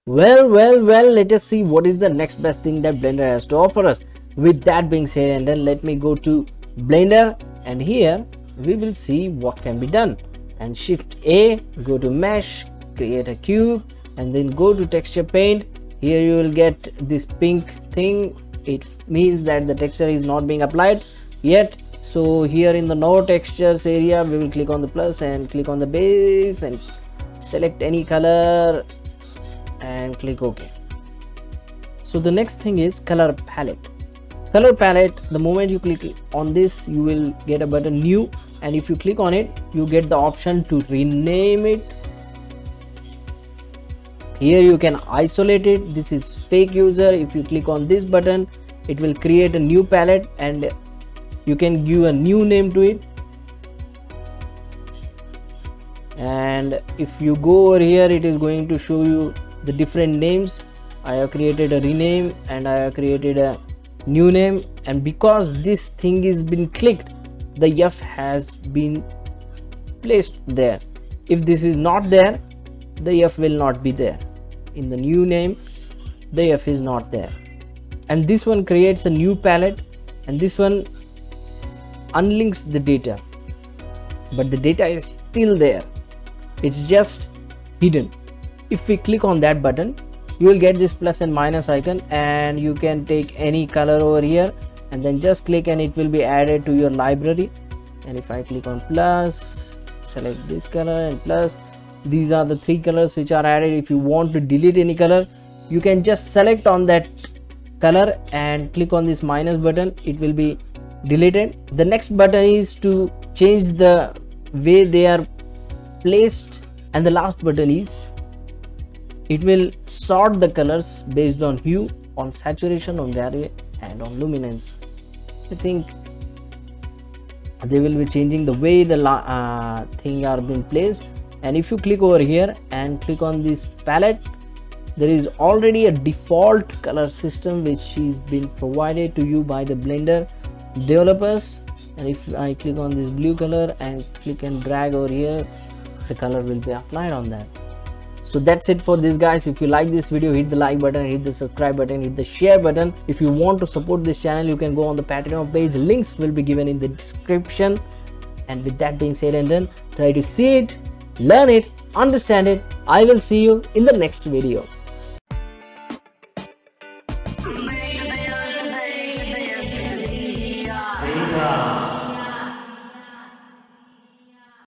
Well, let us see what is the next best thing that Blender has to offer us. With that being said, and then let me go to Blender, and here we will see what can be done. And Shift A, go to Mesh, create a cube, and then go to Texture Paint. Here you will get this pink thing. It means that the texture is not being applied yet. So here in the No Textures area, we will click on the plus and click on the base and select any color and click OK. So the next thing is color palette. Color palette, the moment you click on this, you will get a button new, and if you click on it, you get the option to rename it. Here you can isolate it. This is fake user. If you click on this button, it will create a new palette and you can give a new name to it. And if you go over here, it is going to show you the different names. I have created a rename and I have created a new name, and because this thing is been clicked, the F has been placed there. If this is not there, the F will not be there. In the new name, the F is not there. And this one creates a new palette, and this one unlinks the data, but the data is still there. It's just hidden. If we click on that button, you will get this plus and minus icon, and you can take any color over here and then just click and it will be added to your library. And if I click on plus, select this color and plus, these are the three colors which are added. If you want to delete any color, you can just select on that color and click on this minus button. It will be deleted. The next button is to change the way they are placed, and the last button is it will sort the colors based on hue, on saturation, on value, and on luminance. I think they will be changing the way the thing are being placed. And if you click over here and click on this palette, there is already a default color system which is been provided to you by the Blender developers. And if I click on this blue color and click and drag over here, the color will be applied on that. So that's it for this, guys. If you like this video, hit the like button, hit the subscribe button, hit the share button. If you want to support this channel, you can go on the Paytm page. Links will be given in the description. And with that being said and done, try to see it, learn it, understand it. I will see you in the next video.